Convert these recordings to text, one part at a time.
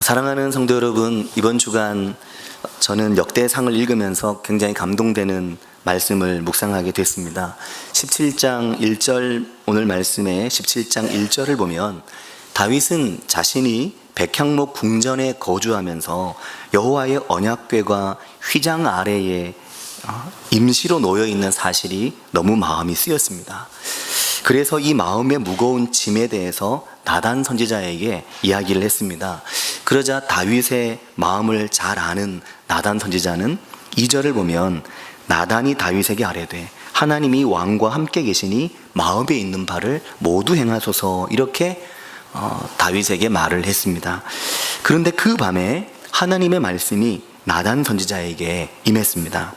사랑하는 성도 여러분, 이번 주간 저는 역대상을 읽으면서 굉장히 감동되는 말씀을 묵상하게 됐습니다. 17장 1절, 오늘 말씀의 17장 1절을 보면 다윗은 자신이 백향목 궁전에 거주하면서 여호와의 언약궤가 휘장 아래에 임시로 놓여 있는 사실이 너무 마음이 쓰였습니다. 그래서 이 마음의 무거운 짐에 대해서 나단 선지자에게 이야기를 했습니다. 그러자 다윗의 마음을 잘 아는 나단 선지자는 2절을 보면 나단이 다윗에게 아뢰되 하나님이 왕과 함께 계시니 마음에 있는 바를 모두 행하소서, 이렇게 다윗에게 말을 했습니다. 그런데 그 밤에 하나님의 말씀이 나단 선지자에게 임했습니다.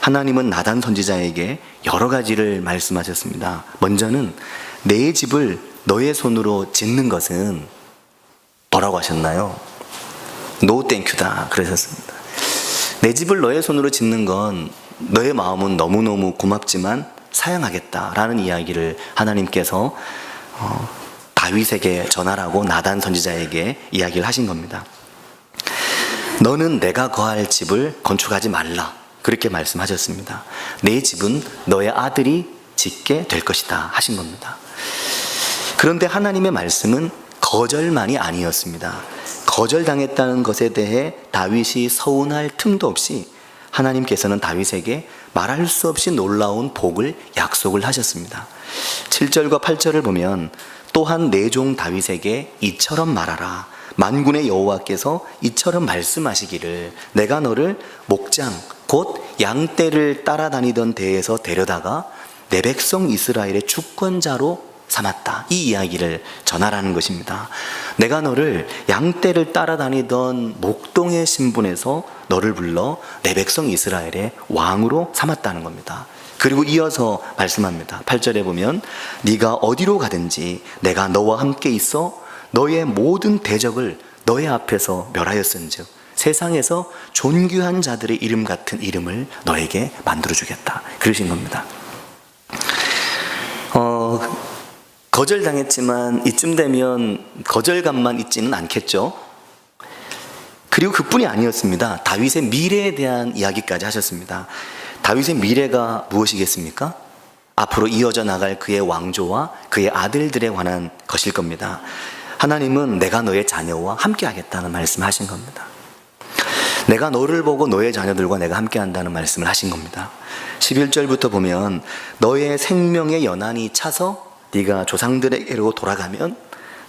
하나님은 나단 선지자에게 여러 가지를 말씀하셨습니다. 먼저는 내 집을 너의 손으로 짓는 것은 뭐라고 하셨나요? 노 땡큐다 그러셨습니다. 내 집을 너의 손으로 짓는 건 너의 마음은 너무너무 고맙지만 사양하겠다라는 이야기를 하나님께서 다윗에게 전하라고 나단 선지자에게 이야기를 하신 겁니다. 너는 내가 거할 집을 건축하지 말라, 그렇게 말씀하셨습니다. 내 집은 너의 아들이 짓게 될 것이다 하신 겁니다. 그런데 하나님의 말씀은 거절만이 아니었습니다. 거절당했다는 것에 대해 다윗이 서운할 틈도 없이 하나님께서는 다윗에게 말할 수 없이 놀라운 복을 약속을 하셨습니다. 7절과 8절을 보면 또한 내 종 다윗에게 이처럼 말하라. 만군의 여호와께서 이처럼 말씀하시기를 내가 너를 목장 곧 양떼를 따라다니던 데에서 데려다가 내 백성 이스라엘의 주권자로 삼았다. 이 이야기를 전하라는 것입니다. 내가 너를 양떼를 따라다니던 목동의 신분에서 너를 불러 내 백성 이스라엘의 왕으로 삼았다는 겁니다. 그리고 이어서 말씀합니다. 8절에 보면 네가 어디로 가든지 내가 너와 함께 있어 너의 모든 대적을 너의 앞에서 멸하였은즉 세상에서 존귀한 자들의 이름 같은 이름을 너에게 만들어주겠다, 그러신 겁니다. 거절당했지만 이쯤 되면 거절감만 있지는 않겠죠. 그리고 그뿐이 아니었습니다. 다윗의 미래에 대한 이야기까지 하셨습니다. 다윗의 미래가 무엇이겠습니까? 앞으로 이어져 나갈 그의 왕조와 그의 아들들에 관한 것일 겁니다. 하나님은 내가 너의 자녀와 함께 하겠다는 말씀을 하신 겁니다. 내가 너를 보고 너의 자녀들과 내가 함께 한다는 말씀을 하신 겁니다. 11절부터 보면 너의 생명의 연한이 차서 네가 조상들에게로 돌아가면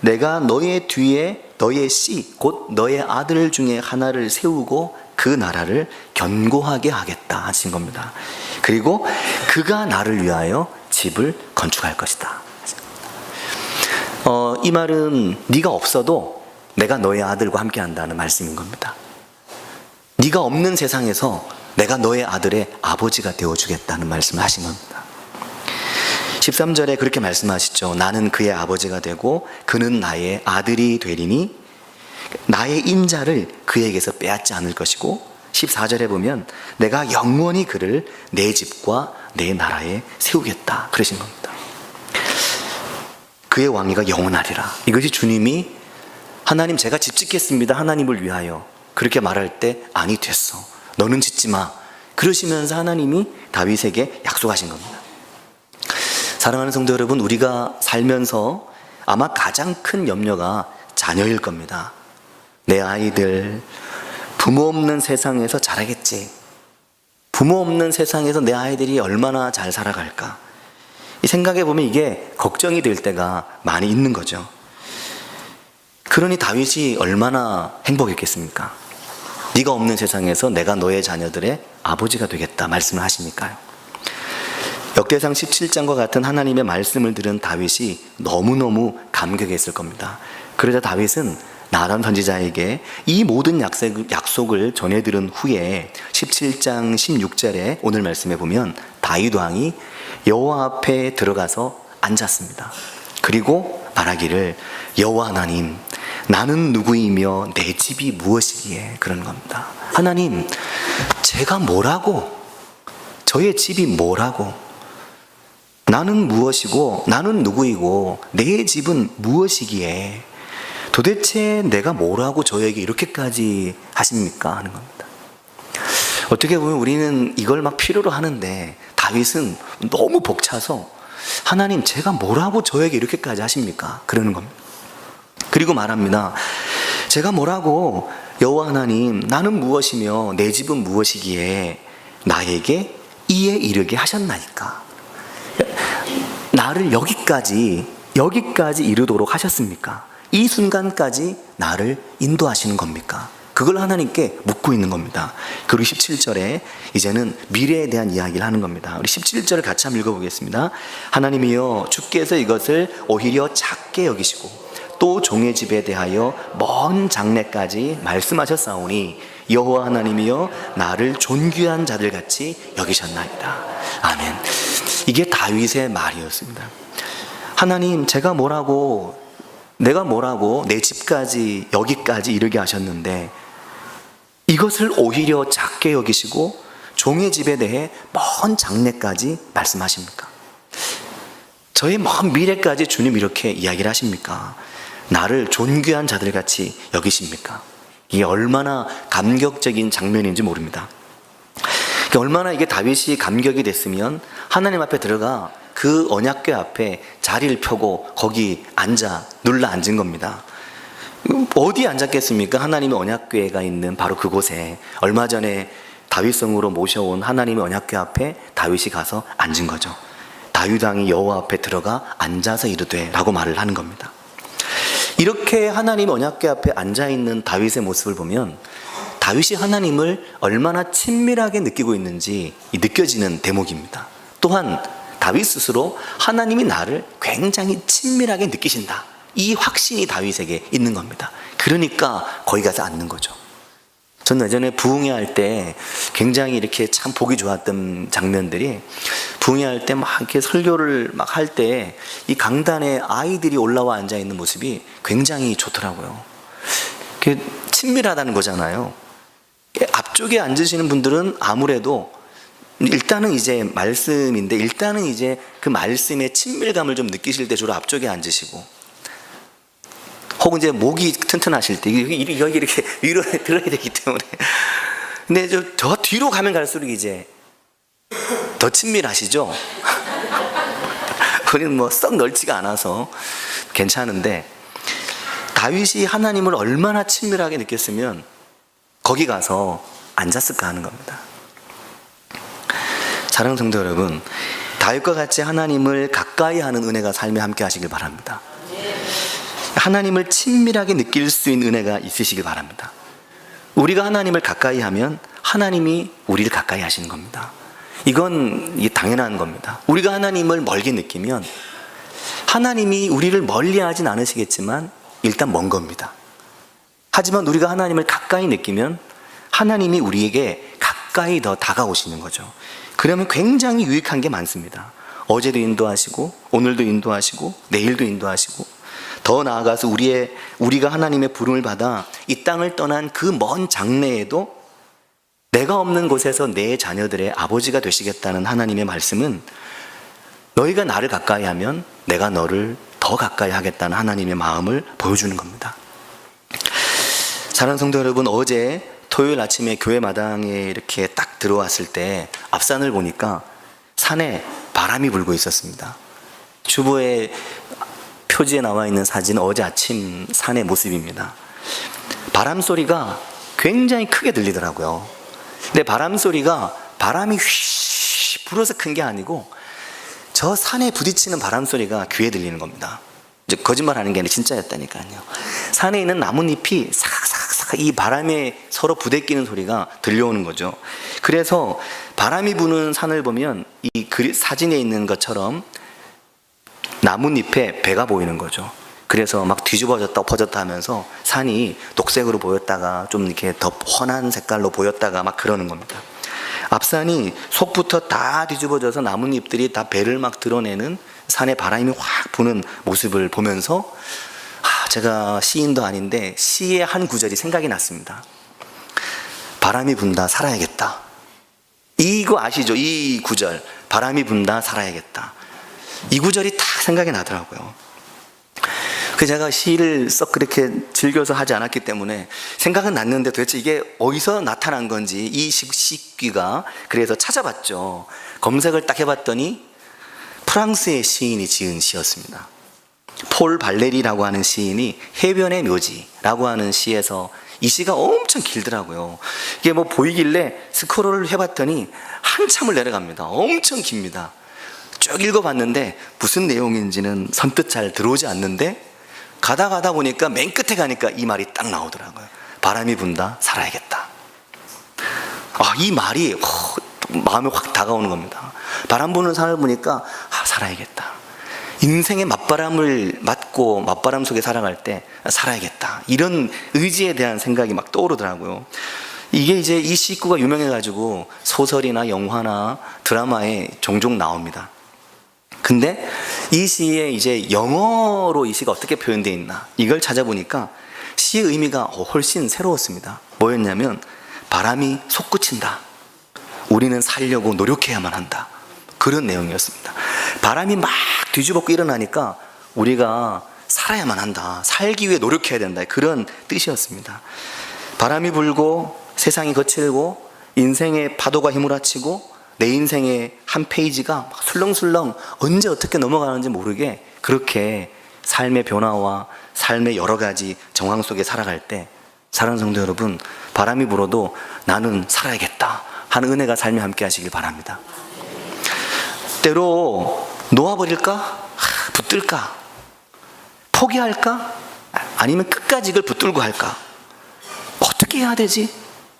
내가 너의 뒤에 너의 씨 곧 너의 아들 중에 하나를 세우고 그 나라를 견고하게 하겠다 하신 겁니다. 그리고 그가 나를 위하여 집을 건축할 것이다. 이 말은 네가 없어도 내가 너의 아들과 함께 한다는 말씀인 겁니다. 네가 없는 세상에서 내가 너의 아들의 아버지가 되어주겠다는 말씀을 하신 겁니다. 13절에 그렇게 말씀하시죠. 나는 그의 아버지가 되고 그는 나의 아들이 되리니 나의 인자를 그에게서 빼앗지 않을 것이고 14절에 보면 내가 영원히 그를 내 집과 내 나라에 세우겠다 그러신 겁니다. 그의 왕위가 영원하리라. 이것이 주님이 하나님 제가 집 짓겠습니다 하나님을 위하여 그렇게 말할 때 아니 됐어, 너는 짓지 마, 그러시면서 하나님이 다윗에게 약속하신 겁니다. 사랑하는 성도 여러분, 우리가 살면서 아마 가장 큰 염려가 자녀일 겁니다. 내 아이들 부모 없는 세상에서 자라겠지, 부모 없는 세상에서 내 아이들이 얼마나 잘 살아갈까, 이 생각해 보면 이게 걱정이 될 때가 많이 있는 거죠. 그러니 다윗이 얼마나 행복했겠습니까? 네가 없는 세상에서 내가 너의 자녀들의 아버지가 되겠다 말씀을 하시니까요. 역대상 17장과 같은 하나님의 말씀을 들은 다윗이 너무너무 감격했을 겁니다. 그러자 다윗은 나단 선지자에게 이 모든 약속을 전해들은 후에 17장 16절에 오늘 말씀에 보면 다윗 왕이 여호와 앞에 들어가서 앉았습니다. 그리고 말하기를 여호와 하나님, 나는 누구이며 내 집이 무엇이기에, 그런 겁니다. 하나님, 제가 뭐라고, 저의 집이 뭐라고, 나는 무엇이고 나는 누구이고 내 집은 무엇이기에 도대체 내가 뭐라고 저에게 이렇게까지 하십니까? 하는 겁니다. 어떻게 보면 우리는 이걸 막 필요로 하는데 다윗은 너무 벅차서 하나님, 제가 뭐라고 저에게 이렇게까지 하십니까? 그러는 겁니다. 그리고 말합니다. 제가 뭐라고, 여호와 하나님, 나는 무엇이며 내 집은 무엇이기에 나에게 이에 이르게 하셨나이까? 나를 여기까지 이르도록 하셨습니까? 이 순간까지 나를 인도하시는 겁니까? 그걸 하나님께 묻고 있는 겁니다. 그리고 17절에 이제는 미래에 대한 이야기를 하는 겁니다. 우리 17절을 같이 한번 읽어보겠습니다. 하나님이여, 주께서 이것을 오히려 작게 여기시고 또 종의 집에 대하여 먼 장래까지 말씀하셨사오니 여호와 하나님이여, 나를 존귀한 자들같이 여기셨나이다. 아멘. 이게 다윗의 말이었습니다. 하나님, 내가 뭐라고 내 집까지 여기까지 이르게 하셨는데 이것을 오히려 작게 여기시고 종의 집에 대해 먼 장래까지 말씀하십니까? 저의 먼 미래까지 주님 이렇게 이야기를 하십니까? 나를 존귀한 자들같이 여기십니까? 이게 얼마나 감격적인 장면인지 모릅니다. 얼마나 이게 다윗이 감격이 됐으면 하나님 앞에 들어가 그 언약궤 앞에 자리를 펴고 거기 눌러 앉은 겁니다. 어디에 앉았겠습니까? 하나님의 언약궤가 있는 바로 그곳에 얼마 전에 다윗성으로 모셔온 하나님의 언약궤 앞에 다윗이 가서 앉은 거죠. 다윗 왕이 여호와 앞에 들어가 앉아서 이르되 라고 말을 하는 겁니다. 이렇게 하나님의 언약궤 앞에 앉아있는 다윗의 모습을 보면 다윗이 하나님을 얼마나 친밀하게 느끼고 있는지 느껴지는 대목입니다. 또한 다윗 스스로 하나님이 나를 굉장히 친밀하게 느끼신다, 이 확신이 다윗에게 있는 겁니다. 그러니까 거기 가서 앉는 거죠. 저는 예전에 부흥회 때 굉장히 이렇게 참 보기 좋았던 장면들이, 부흥회 때 막 이렇게 설교를 막 할 때 이 강단에 아이들이 올라와 앉아 있는 모습이 굉장히 좋더라고요. 친밀하다는 거잖아요. 앞쪽에 앉으시는 분들은 아무래도 일단은 이제 말씀인데, 일단은 이제 그 말씀의 친밀감을 좀 느끼실 때 주로 앞쪽에 앉으시고, 혹은 이제 목이 튼튼하실 때 여기 이렇게 위로 들어야 되기 때문에. 근데 저 뒤로 가면 갈수록 이제 더 친밀하시죠? 우리는 뭐 썩 넓지가 않아서 괜찮은데, 다윗이 하나님을 얼마나 친밀하게 느꼈으면 거기 가서 앉았을까 하는 겁니다. 사랑하는 성도 여러분, 다윗과 같이 하나님을 가까이 하는 은혜가 삶에 함께 하시길 바랍니다. 하나님을 친밀하게 느낄 수 있는 은혜가 있으시길 바랍니다. 우리가 하나님을 가까이 하면 하나님이 우리를 가까이 하시는 겁니다. 이건 당연한 겁니다. 우리가 하나님을 멀게 느끼면 하나님이 우리를 멀리 하진 않으시겠지만 일단 먼 겁니다. 하지만 우리가 하나님을 가까이 느끼면 하나님이 우리에게 가까이 더 다가오시는 거죠. 그러면 굉장히 유익한 게 많습니다. 어제도 인도하시고 오늘도 인도하시고 내일도 인도하시고, 더 나아가서 우리가 하나님의 부름을 받아 이 땅을 떠난 그 먼 장래에도 내가 없는 곳에서 내 자녀들의 아버지가 되시겠다는 하나님의 말씀은, 너희가 나를 가까이 하면 내가 너를 더 가까이 하겠다는 하나님의 마음을 보여주는 겁니다. 사랑하는 성도 여러분, 어제 토요일 아침에 교회 마당에 이렇게 딱 들어왔을 때 앞산을 보니까 산에 바람이 불고 있었습니다. 주보의 표지에 나와 있는 사진은 어제 아침 산의 모습입니다. 바람 소리가 굉장히 크게 들리더라고요. 근데 바람 소리가 바람이 휘 불어서 큰 게 아니고 저 산에 부딪히는 바람 소리가 귀에 들리는 겁니다. 이제 거짓말 하는 게 아니라 진짜였다니까요. 산에 있는 나뭇잎이 삭삭삭 이 바람에 서로 부대끼는 소리가 들려오는 거죠. 그래서 바람이 부는 산을 보면 이 사진에 있는 것처럼 나뭇잎에 배가 보이는 거죠. 그래서 막 뒤집어졌다 엎어졌다 하면서 산이 녹색으로 보였다가 좀 이렇게 더 환한 색깔로 보였다가 막 그러는 겁니다. 앞산이 속부터 다 뒤집어져서 나뭇잎들이 다 배를 막 드러내는 산에 바람이 확 부는 모습을 보면서 제가 시인도 아닌데 시의 한 구절이 생각이 났습니다. 바람이 분다 살아야겠다. 이거 아시죠? 이 구절, 바람이 분다 살아야겠다. 이 구절이 딱 생각이 나더라고요. 그 제가 시를 썩 그렇게 즐겨서 하지 않았기 때문에 생각은 났는데 도대체 이게 어디서 나타난 건지 이 시귀가, 그래서 찾아봤죠. 검색을 딱 해봤더니 프랑스의 시인이 지은 시였습니다. 폴 발레리라고 하는 시인이 해변의 묘지라고 하는 시에서, 이 시가 엄청 길더라고요. 이게 뭐 보이길래 스크롤을 해봤더니 한참을 내려갑니다. 엄청 깁니다. 쭉 읽어봤는데 무슨 내용인지는 선뜻 잘 들어오지 않는데, 가다 보니까 맨 끝에 가니까 이 말이 딱 나오더라고요. 바람이 분다, 살아야겠다. 이 말이 마음에 확 다가오는 겁니다. 바람 부는 산을 보니까 살아야겠다. 인생의 맞바람을 맞고 맞바람 속에 살아갈 때 살아야겠다. 이런 의지에 대한 생각이 막 떠오르더라고요. 이게 이제 이 시구가 유명해가지고 소설이나 영화나 드라마에 종종 나옵니다. 근데 이 시에 이제 영어로 이 시가 어떻게 표현되어 있나, 이걸 찾아보니까 시의 의미가 훨씬 새로웠습니다. 뭐였냐면, 바람이 솟구친다. 우리는 살려고 노력해야만 한다. 그런 내용이었습니다. 바람이 막 뒤집어고 일어나니까 우리가 살아야만 한다. 살기 위해 노력해야 된다. 그런 뜻이었습니다. 바람이 불고 세상이 거칠고 인생의 파도가 휘몰아치고 내 인생의 한 페이지가 막 술렁술렁 언제 어떻게 넘어가는지 모르게 그렇게 삶의 변화와 삶의 여러 가지 정황 속에 살아갈 때, 사랑하는 성도 여러분, 바람이 불어도 나는 살아야겠다 하는 은혜가 삶에 함께 하시길 바랍니다. 때로 놓아버릴까? 붙들까? 포기할까? 아니면 끝까지 이걸 붙들고 할까? 어떻게 해야 되지?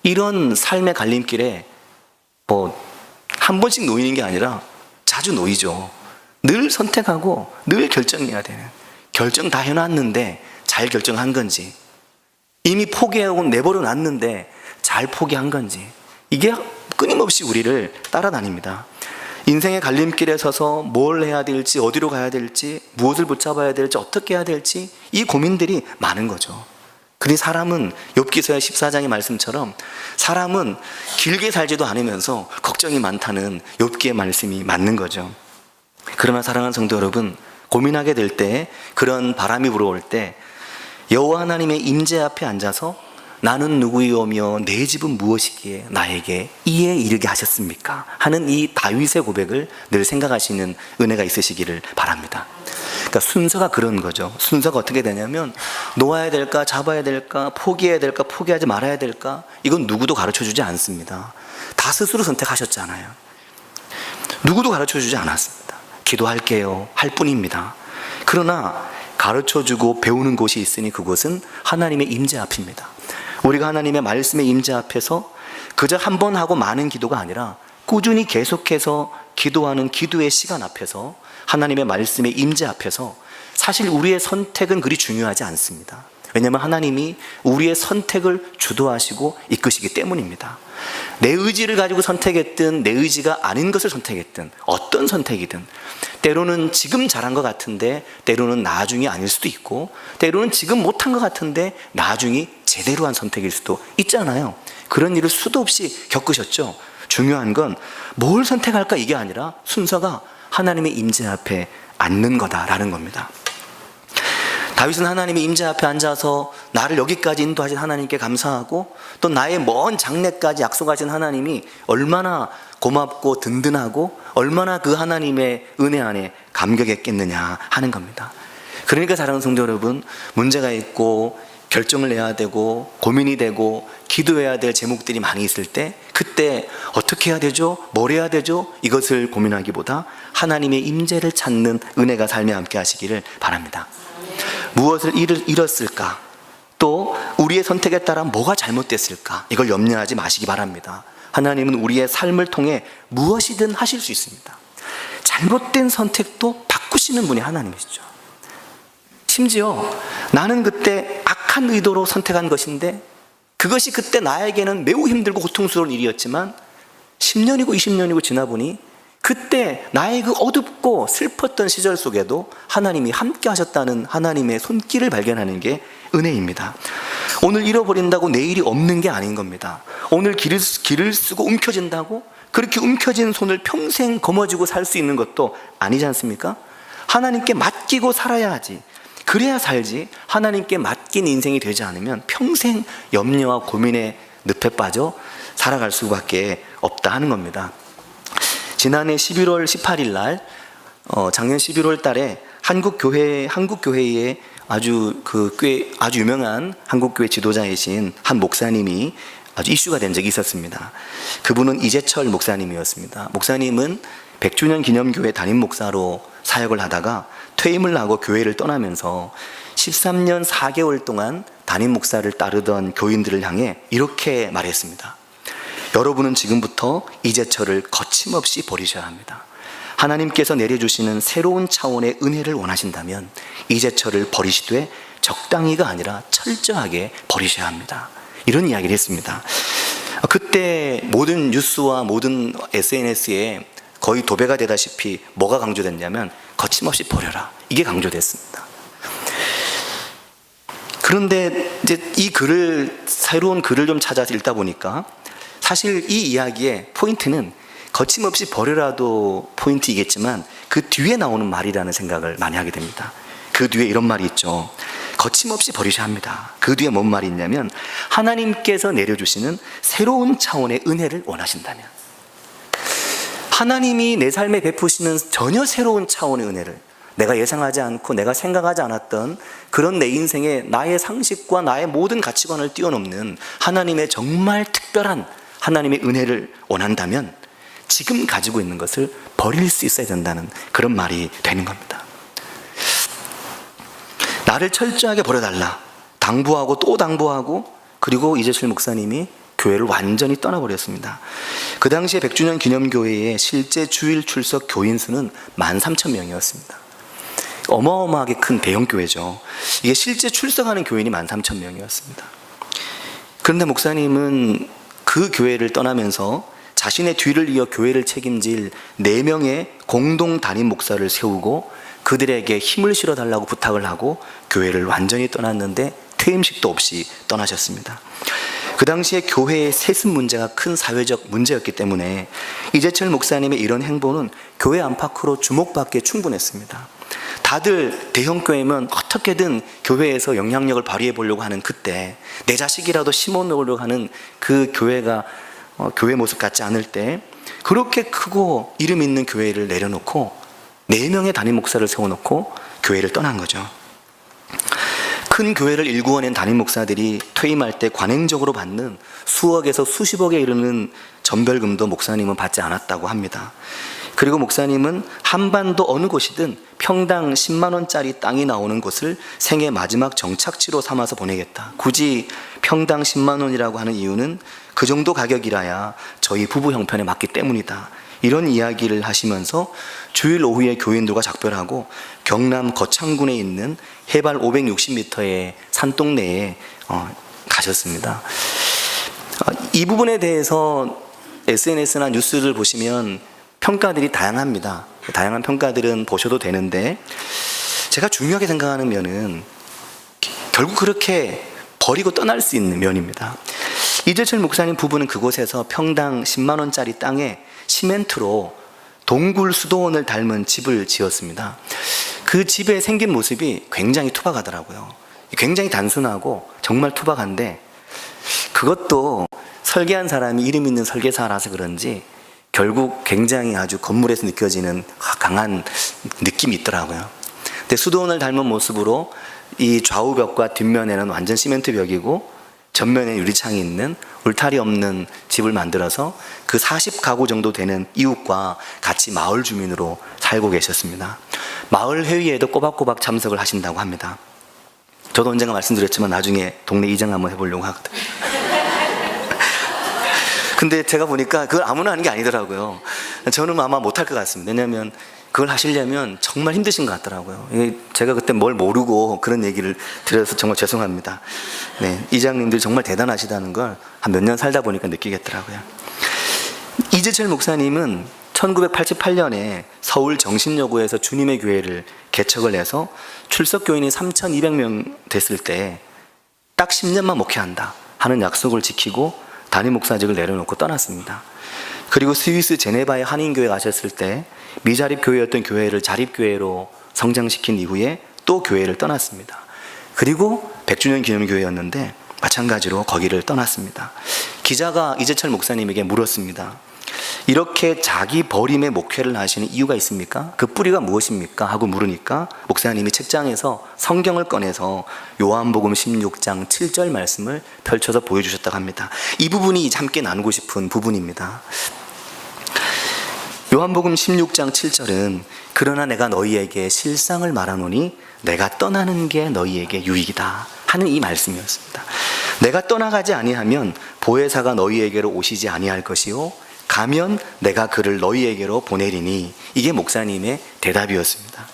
이런 삶의 갈림길에 한 번씩 놓이는 게 아니라 자주 놓이죠. 늘 선택하고 늘 결정해야 되는, 결정 다 해놨는데 잘 결정한 건지, 이미 포기하고 내버려 놨는데 잘 포기한 건지, 이게 끊임없이 우리를 따라다닙니다. 인생의 갈림길에 서서 뭘 해야 될지, 어디로 가야 될지, 무엇을 붙잡아야 될지, 어떻게 해야 될지, 이 고민들이 많은 거죠. 그런데 사람은 욥기서의 14장의 말씀처럼 사람은 길게 살지도 않으면서 걱정이 많다는 욥기의 말씀이 맞는 거죠. 그러나 사랑하는 성도 여러분, 고민하게 될 때, 그런 바람이 불어올 때 여호와 하나님의 임재 앞에 앉아서 나는 누구이오며 내 집은 무엇이기에 나에게 이에 이르게 하셨습니까? 하는 이 다윗의 고백을 늘 생각하시는 은혜가 있으시기를 바랍니다. 그러니까 순서가 그런 거죠. 순서가 어떻게 되냐면, 놓아야 될까, 잡아야 될까, 포기해야 될까, 포기하지 말아야 될까, 이건 누구도 가르쳐주지 않습니다. 다 스스로 선택하셨잖아요. 누구도 가르쳐주지 않았습니다. 기도할게요 할 뿐입니다. 그러나 가르쳐주고 배우는 곳이 있으니 그곳은 하나님의 임재 앞입니다. 우리가 하나님의 말씀의 임재 앞에서 그저 한 번 하고 마는 기도가 아니라 꾸준히 계속해서 기도하는 기도의 시간 앞에서, 하나님의 말씀의 임재 앞에서 사실 우리의 선택은 그리 중요하지 않습니다. 왜냐하면 하나님이 우리의 선택을 주도하시고 이끄시기 때문입니다. 내 의지를 가지고 선택했든 내 의지가 아닌 것을 선택했든 어떤 선택이든, 때로는 지금 잘한 것 같은데 때로는 나중이 아닐 수도 있고, 때로는 지금 못한 것 같은데 나중이 제대로 한 선택일 수도 있잖아요. 그런 일을 수도 없이 겪으셨죠. 중요한 건 뭘 선택할까 이게 아니라 순서가 하나님의 임재 앞에 앉는 거다라는 겁니다. 다윗은 하나님의 임재 앞에 앉아서 나를 여기까지 인도하신 하나님께 감사하고, 또 나의 먼 장래까지 약속하신 하나님이 얼마나 고맙고 든든하고 얼마나 그 하나님의 은혜 안에 감격했겠느냐 하는 겁니다. 그러니까 사랑하는 성도 여러분, 문제가 있고 결정을 내야 되고 고민이 되고 기도해야 될 제목들이 많이 있을 때, 그때 어떻게 해야 되죠? 뭘 해야 되죠? 이것을 고민하기보다 하나님의 임재를 찾는 은혜가 삶에 함께 하시기를 바랍니다. 무엇을 잃었을까? 또 우리의 선택에 따라 뭐가 잘못됐을까? 이걸 염려하지 마시기 바랍니다. 하나님은 우리의 삶을 통해 무엇이든 하실 수 있습니다. 잘못된 선택도 바꾸시는 분이 하나님이시죠. 심지어 나는 그때 악한 의도로 선택한 것인데 그것이 그때 나에게는 매우 힘들고 고통스러운 일이었지만 10년이고 20년이고 지나보니 그때 나의 그 어둡고 슬펐던 시절 속에도 하나님이 함께 하셨다는 하나님의 손길을 발견하는 게 은혜입니다. 오늘 잃어버린다고 내일이 없는 게 아닌 겁니다. 오늘 길을 쓰고 움켜진다고 그렇게 움켜진 손을 평생 거머쥐고 살 수 있는 것도 아니지 않습니까? 하나님께 맡기고 살아야 하지. 그래야 살지 하나님께 맡긴 인생이 되지 않으면 평생 염려와 고민의 늪에 빠져 살아갈 수밖에 없다 하는 겁니다. 지난해 11월 18일 날 작년 11월 달에 한국교회의 아주 유명한 한국교회 지도자이신 한 목사님이 아주 이슈가 된 적이 있었습니다. 그분은 이재철 목사님이었습니다. 목사님은 100주년 기념교회 담임 목사로 사역을 하다가 퇴임을 하고 교회를 떠나면서 13년 4개월 동안 담임 목사를 따르던 교인들을 향해 이렇게 말했습니다. 여러분은 지금부터 이재철을 거침없이 버리셔야 합니다. 하나님께서 내려주시는 새로운 차원의 은혜를 원하신다면 이재철을 버리시되 적당히가 아니라 철저하게 버리셔야 합니다. 이런 이야기를 했습니다. 그때 모든 뉴스와 모든 SNS에 거의 도배가 되다시피 뭐가 강조됐냐면 거침없이 버려라, 이게 강조됐습니다. 그런데 이제 새로운 글을 좀 찾아서 읽다 보니까 사실 이 이야기의 포인트는 거침없이 버려라도 포인트이겠지만 그 뒤에 나오는 말이라는 생각을 많이 하게 됩니다. 그 뒤에 이런 말이 있죠. 거침없이 버리셔야 합니다. 그 뒤에 뭔 말이 있냐면 하나님께서 내려주시는 새로운 차원의 은혜를 원하신다면, 하나님이 내 삶에 베푸시는 전혀 새로운 차원의 은혜를, 내가 예상하지 않고 내가 생각하지 않았던 그런 내 인생에 나의 상식과 나의 모든 가치관을 뛰어넘는 하나님의 정말 특별한 하나님의 은혜를 원한다면 지금 가지고 있는 것을 버릴 수 있어야 된다는 그런 말이 되는 겁니다. 나를 철저하게 버려달라 당부하고 또 당부하고, 그리고 이재철 목사님이 교회를 완전히 떠나버렸습니다. 그 당시에 100주년 기념교회의 실제 주일 출석 교인 수는 13,000명이었습니다. 어마어마하게 큰 대형교회죠. 이게 실제 출석하는 교인이 13,000명이었습니다. 그런데 목사님은 그 교회를 떠나면서 자신의 뒤를 이어 교회를 책임질 4명의 공동 담임 목사를 세우고 그들에게 힘을 실어달라고 부탁을 하고 교회를 완전히 떠났는데 퇴임식도 없이 떠나셨습니다. 그 당시에 교회의 세습 문제가 큰 사회적 문제였기 때문에 이재철 목사님의 이런 행보는 교회 안팎으로 주목받기에 충분했습니다. 다들 대형교회면 어떻게든 교회에서 영향력을 발휘해 보려고 하는 그때, 내 자식이라도 심어 놓으려고 하는 그 교회가 교회 모습 같지 않을 때 그렇게 크고 이름 있는 교회를 내려놓고 4명의 담임 목사를 세워놓고 교회를 떠난 거죠. 큰 교회를 일구어낸 담임 목사들이 퇴임할 때 관행적으로 받는 수억에서 수십억에 이르는 전별금도 목사님은 받지 않았다고 합니다. 그리고 목사님은 한반도 어느 곳이든 평당 10만 원짜리 땅이 나오는 곳을 생애 마지막 정착지로 삼아서 보내겠다. 굳이 평당 10만 원이라고 하는 이유는 그 정도 가격이라야 저희 부부 형편에 맞기 때문이다. 이런 이야기를 하시면서 주일 오후에 교인들과 작별하고 경남 거창군에 있는 해발 560m의 산동네에 가셨습니다. 이 부분에 대해서 SNS나 뉴스를 보시면 평가들이 다양합니다. 다양한 평가들은 보셔도 되는데 제가 중요하게 생각하는 면은 결국 그렇게 버리고 떠날 수 있는 면입니다. 이재철 목사님 부부는 그곳에서 평당 10만 원짜리 땅에 시멘트로 동굴 수도원을 닮은 집을 지었습니다. 그 집의 생긴 모습이 굉장히 투박하더라고요. 굉장히 단순하고 정말 투박한데 그것도 설계한 사람이 이름 있는 설계사라서 그런지 결국 굉장히 아주 건물에서 느껴지는 강한 느낌이 있더라고요. 근데 수도원을 닮은 모습으로 이 좌우벽과 뒷면에는 완전 시멘트 벽이고 전면에 유리창이 있는 울타리 없는 집을 만들어서 그 40가구 정도 되는 이웃과 같이 마을 주민으로 살고 계셨습니다. 마을 회의에도 꼬박꼬박 참석을 하신다고 합니다. 저도 언젠가 말씀드렸지만 나중에 동네 이장 한번 해보려고 하거든요. 근데 제가 보니까 그걸 아무나 하는 게 아니더라고요. 저는 아마 못할 것 같습니다. 왜냐하면 그걸 하시려면 정말 힘드신 것 같더라고요. 제가 그때 뭘 모르고 그런 얘기를 드려서 정말 죄송합니다. 네, 이장님들 정말 대단하시다는 걸 한 몇 년 살다 보니까 느끼겠더라고요. 이재철 목사님은 1988년에 서울 정신여고에서 주님의 교회를 개척을 해서 출석 교인이 3,200명 됐을 때 딱 10년만 목회한다 하는 약속을 지키고 담임 목사직을 내려놓고 떠났습니다. 그리고 스위스 제네바의 한인교회 가셨을 때 미자립 교회였던 교회를 자립교회로 성장시킨 이후에 또 교회를 떠났습니다. 그리고 100주년 기념교회였는데 마찬가지로 거기를 떠났습니다. 기자가 이재철 목사님에게 물었습니다. 이렇게 자기 버림의 목회를 하시는 이유가 있습니까? 그 뿌리가 무엇입니까? 하고 물으니까 목사님이 책장에서 성경을 꺼내서 요한복음 16장 7절 말씀을 펼쳐서 보여주셨다고 합니다. 이 부분이 함께 나누고 싶은 부분입니다. 요한복음 16장 7절은 그러나 내가 너희에게 실상을 말하노니 내가 떠나는 게 너희에게 유익이다 하는 이 말씀이었습니다. 내가 떠나가지 아니하면 보혜사가 너희에게로 오시지 아니할 것이요 가면 내가 그를 너희에게로 보내리니, 이게 목사님의 대답이었습니다.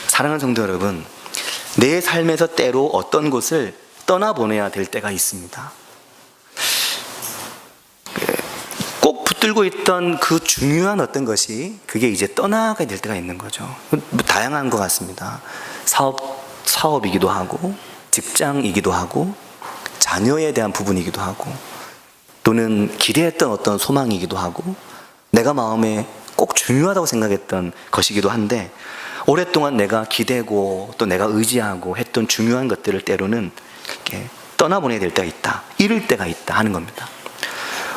사랑하는 성도 여러분, 내 삶에서 때로 어떤 곳을 떠나보내야 될 때가 있습니다. 꼭 붙들고 있던 그 중요한 어떤 것이 그게 이제 떠나가야 될 때가 있는 거죠. 다양한 것 같습니다. 사업이기도 하고 직장이기도 하고 자녀에 대한 부분이기도 하고 또는 기대했던 어떤 소망이기도 하고 내가 마음에 꼭 중요하다고 생각했던 것이기도 한데 오랫동안 내가 기대고 또 내가 의지하고 했던 중요한 것들을 때로는 이렇게 떠나보내야 될 때가 있다, 잃을 때가 있다 하는 겁니다.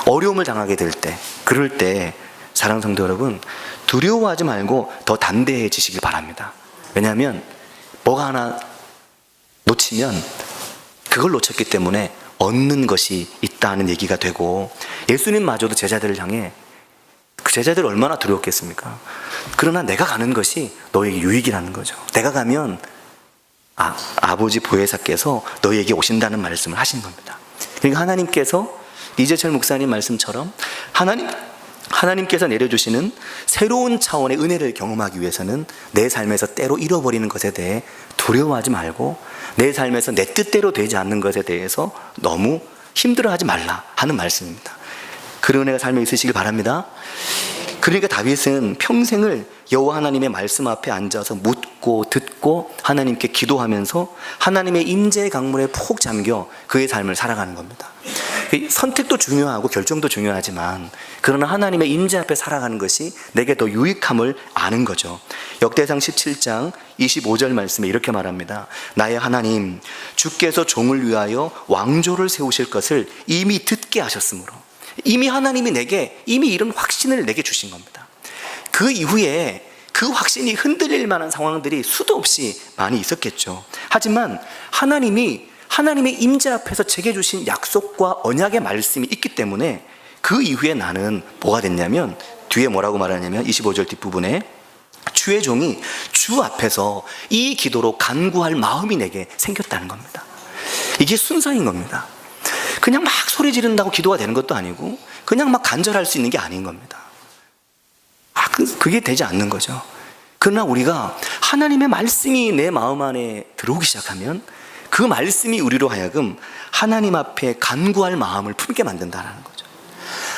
어려움을 당하게 될 때, 그럴 때 사랑하는 성도 여러분, 두려워하지 말고 더 담대해지시길 바랍니다. 왜냐하면 뭐가 하나 놓치면 그걸 놓쳤기 때문에 얻는 것이 있다는 얘기가 되고, 예수님마저도 제자들을 향해 그 제자들 얼마나 두려웠겠습니까? 그러나 내가 가는 것이 너에게 유익이라는 거죠. 내가 가면 아버지 보혜사께서 너에게 오신다는 말씀을 하신 겁니다. 그러니까 하나님께서 이재철 목사님 말씀처럼 하나님께서 내려주시는 새로운 차원의 은혜를 경험하기 위해서는 내 삶에서 때로 잃어버리는 것에 대해 두려워하지 말고 내 삶에서 내 뜻대로 되지 않는 것에 대해서 너무 힘들어하지 말라 하는 말씀입니다. 그런 은혜가 삶에 있으시길 바랍니다. 그러니까 다윗은 평생을 여호와 하나님의 말씀 앞에 앉아서 묻고 듣고 하나님께 기도하면서 하나님의 임재의 강물에 푹 잠겨 그의 삶을 살아가는 겁니다. 선택도 중요하고 결정도 중요하지만 그러나 하나님의 임재 앞에 살아가는 것이 내게 더 유익함을 아는 거죠. 역대상 17장 25절 말씀에 이렇게 말합니다. 나의 하나님, 주께서 종을 위하여 왕조를 세우실 것을 이미 듣게 하셨으므로, 이미 하나님이 내게 이미 이런 확신을 내게 주신 겁니다. 그 이후에 그 확신이 흔들릴 만한 상황들이 수도 없이 많이 있었겠죠. 하지만 하나님의 임재 앞에서 제게 주신 약속과 언약의 말씀이 있기 때문에 그 이후에 나는 뭐가 됐냐면, 뒤에 뭐라고 말하냐면 25절 뒷부분에 주의 종이 주 앞에서 이 기도로 간구할 마음이 내게 생겼다는 겁니다. 이게 순서인 겁니다. 그냥 막 소리 지른다고 기도가 되는 것도 아니고 그냥 막 간절할 수 있는 게 아닌 겁니다. 그게 되지 않는 거죠. 그러나 우리가 하나님의 말씀이 내 마음 안에 들어오기 시작하면 그 말씀이 우리로 하여금 하나님 앞에 간구할 마음을 품게 만든다는 거죠.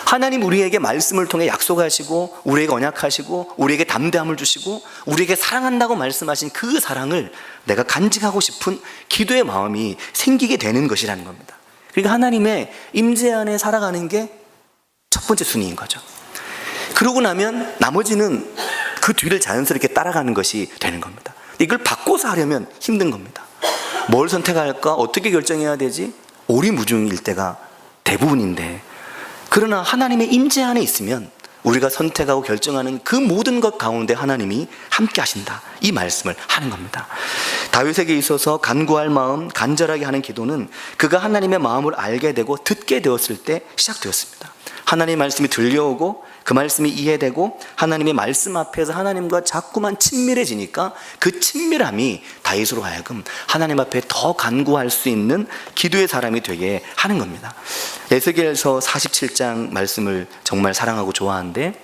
하나님 우리에게 말씀을 통해 약속하시고 우리에게 언약하시고 우리에게 담대함을 주시고 우리에게 사랑한다고 말씀하신 그 사랑을 내가 간직하고 싶은 기도의 마음이 생기게 되는 것이라는 겁니다. 그러니까 하나님의 임재 안에 살아가는 게 첫 번째 순위인 거죠. 그러고 나면 나머지는 그 뒤를 자연스럽게 따라가는 것이 되는 겁니다. 이걸 바꿔서 하려면 힘든 겁니다. 뭘 선택할까? 어떻게 결정해야 되지? 오리무중일 때가 대부분인데, 그러나 하나님의 임재 안에 있으면 우리가 선택하고 결정하는 그 모든 것 가운데 하나님이 함께 하신다, 이 말씀을 하는 겁니다. 다윗에게 있어서 간구할 마음, 간절하게 하는 기도는 그가 하나님의 마음을 알게 되고 듣게 되었을 때 시작되었습니다. 하나님의 말씀이 들려오고 그 말씀이 이해되고 하나님의 말씀 앞에서 하나님과 자꾸만 친밀해지니까 그 친밀함이 다윗으로 하여금 하나님 앞에 더 간구할 수 있는 기도의 사람이 되게 하는 겁니다. 에스겔서 47장 말씀을 정말 사랑하고 좋아하는데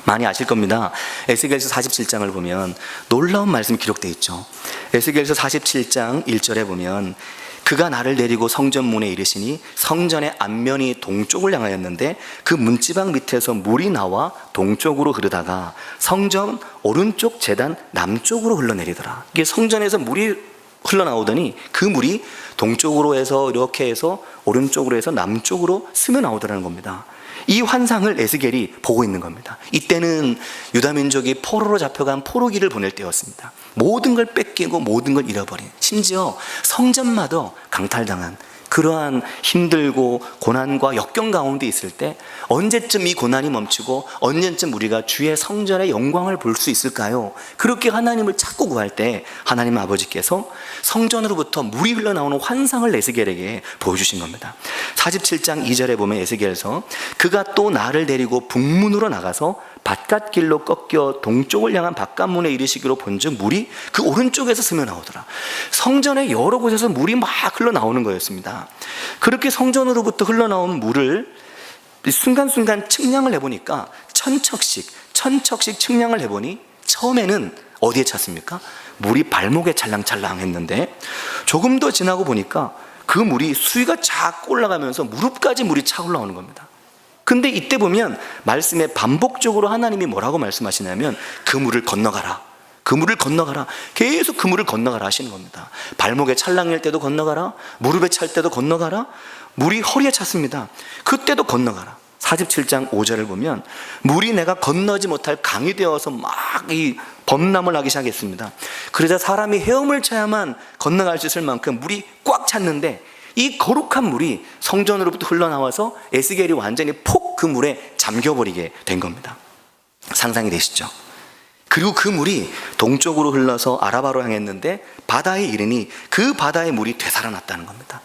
많이 아실 겁니다. 에스겔서 47장을 보면 놀라운 말씀이 기록되어 있죠. 에스겔서 47장 1절에 보면 그가 나를 데리고 성전 문에 이르시니 성전의 앞면이 동쪽을 향하였는데 그 문지방 밑에서 물이 나와 동쪽으로 흐르다가 성전 오른쪽 제단 남쪽으로 흘러내리더라. 이게 성전에서 물이 흘러나오더니 그 물이 동쪽으로 해서 이렇게 해서 오른쪽으로 해서 남쪽으로 스며 나오더라는 겁니다. 이 환상을 에스겔이 보고 있는 겁니다. 이때는 유다민족이 포로로 잡혀간 포로기를 보낼 때였습니다. 모든 걸 뺏기고 모든 걸 잃어버린, 심지어 성전마저 강탈당한 그러한 힘들고 고난과 역경 가운데 있을 때 언제쯤 이 고난이 멈추고 언제쯤 우리가 주의 성전의 영광을 볼 수 있을까요? 그렇게 하나님을 찾고 구할 때 하나님 아버지께서 성전으로부터 물이 흘러나오는 환상을 에스겔에게 보여주신 겁니다. 47장 2절에 보면 에스겔에서 그가 또 나를 데리고 북문으로 나가서 바깥길로 꺾여 동쪽을 향한 바깥문에 이르시기로 본즉 물이 그 오른쪽에서 스며 나오더라. 성전의 여러 곳에서 물이 막 흘러나오는 거였습니다. 그렇게 성전으로부터 흘러나온 물을 순간순간 측량을 해보니까 천척씩 측량을 해보니 처음에는 어디에 찼습니까? 물이 발목에 찰랑찰랑 했는데 조금 더 지나고 보니까 그 물이 수위가 쫙 올라가면서 무릎까지 물이 차 올라오는 겁니다. 근데 이때 보면 말씀에 반복적으로 하나님이 뭐라고 말씀하시냐면 그 물을 건너가라, 그 물을 건너가라, 계속 그 물을 건너가라 하시는 겁니다. 발목에 찰랑일 때도 건너가라, 무릎에 찰 때도 건너가라, 물이 허리에 찼습니다. 그때도 건너가라. 47장 5절을 보면 물이 내가 건너지 못할 강이 되어서 막 이 범람을 하기 시작했습니다. 그러자 사람이 헤엄을 쳐야만 건너갈 수 있을 만큼 물이 꽉 찼는데 이 거룩한 물이 성전으로부터 흘러나와서 에스겔이 완전히 폭 그 물에 잠겨버리게 된 겁니다. 상상이 되시죠? 그리고 그 물이 동쪽으로 흘러서 아라바로 향했는데 바다에 이르니 그 바다의 물이 되살아났다는 겁니다.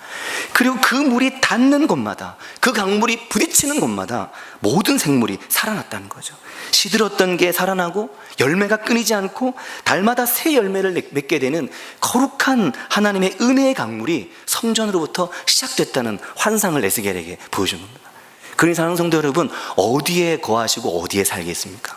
그리고 그 물이 닿는 곳마다, 그 강물이 부딪히는 곳마다 모든 생물이 살아났다는 거죠. 시들었던 게 살아나고 열매가 끊이지 않고 달마다 새 열매를 맺게 되는 거룩한 하나님의 은혜의 강물이 성전으로부터 시작됐다는 환상을 에스겔에게 보여준 겁니다. 그러니 사랑하는 성도 여러분, 어디에 거하시고 어디에 살겠습니까?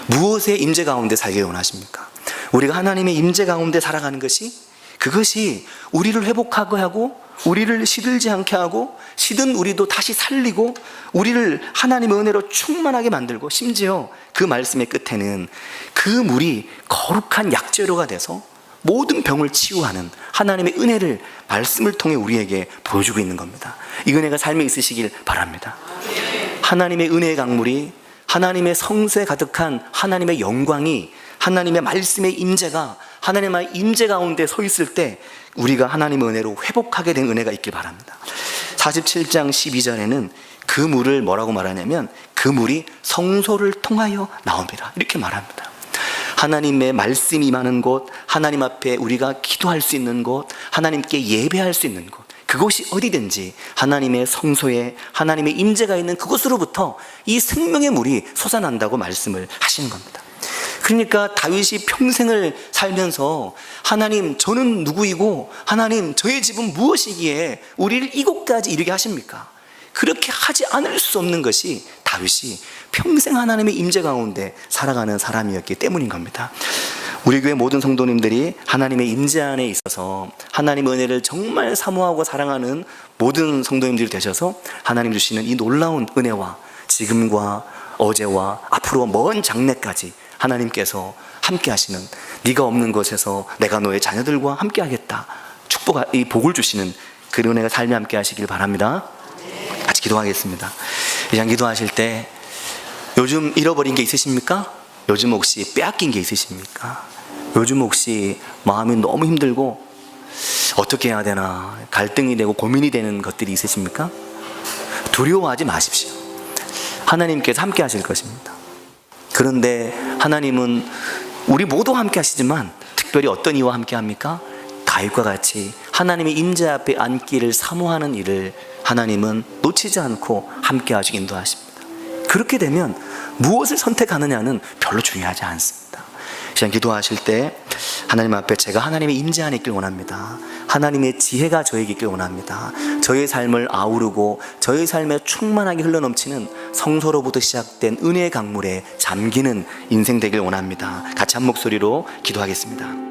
무엇의 임재 가운데 살길 원하십니까? 우리가 하나님의 임재 가운데 살아가는 것이, 그것이 우리를 회복하게 하고 우리를 시들지 않게 하고 시든 우리도 다시 살리고 우리를 하나님의 은혜로 충만하게 만들고, 심지어 그 말씀의 끝에는 그 물이 거룩한 약재료가 돼서 모든 병을 치유하는 하나님의 은혜를 말씀을 통해 우리에게 보여주고 있는 겁니다. 이 은혜가 삶에 있으시길 바랍니다. 하나님의 은혜의 강물이, 하나님의 성수에 가득한 하나님의 영광이, 하나님의 말씀의 임재가 하나님의 임재 가운데 서 있을 때 우리가 하나님의 은혜로 회복하게 된 은혜가 있길 바랍니다. 47장 12절에는 그 물을 뭐라고 말하냐면 그 물이 성소를 통하여 나옵니다, 이렇게 말합니다. 하나님의 말씀이 임하는 곳, 하나님 앞에 우리가 기도할 수 있는 곳, 하나님께 예배할 수 있는 곳, 그곳이 어디든지 하나님의 성소에 하나님의 임재가 있는 그곳으로부터 이 생명의 물이 솟아난다고 말씀을 하시는 겁니다. 그러니까 다윗이 평생을 살면서 하나님 저는 누구이고 하나님 저의 집은 무엇이기에 우리를 이곳까지 이르게 하십니까? 그렇게 하지 않을 수 없는 것이 다윗이 평생 하나님의 임재 가운데 살아가는 사람이었기 때문인 겁니다. 우리 교회 모든 성도님들이 하나님의 임재 안에 있어서 하나님의 은혜를 정말 사모하고 사랑하는 모든 성도님들이 되셔서 하나님 주시는 이 놀라운 은혜와 지금과 어제와 앞으로 먼 장래까지 하나님께서 함께 하시는, 네가 없는 곳에서 내가 너의 자녀들과 함께 하겠다, 이 복을 주시는 그 은혜가 삶에 함께 하시길 바랍니다. 같이 기도하겠습니다. 이 시간 기도하실 때 요즘 잃어버린 게 있으십니까? 요즘 혹시 빼앗긴 게 있으십니까? 요즘 혹시 마음이 너무 힘들고 어떻게 해야 되나 갈등이 되고 고민이 되는 것들이 있으십니까? 두려워하지 마십시오. 하나님께서 함께 하실 것입니다. 그런데 하나님은 우리 모두 함께 하시지만 특별히 어떤 이와 함께 합니까? 다윗과 같이 하나님의 임재 앞에 앉기를 사모하는 이를 하나님은 놓치지 않고 함께 하시고 인도하십니다. 그렇게 되면 무엇을 선택하느냐는 별로 중요하지 않습니다. 시간 기도하실 때 하나님 앞에 제가 하나님의 임재 안에 있길 원합니다. 하나님의 지혜가 저에게 있길 원합니다. 저의 삶을 아우르고 저의 삶에 충만하게 흘러넘치는 성소로부터 시작된 은혜의 강물에 잠기는 인생 되길 원합니다. 같이 한 목소리로 기도하겠습니다.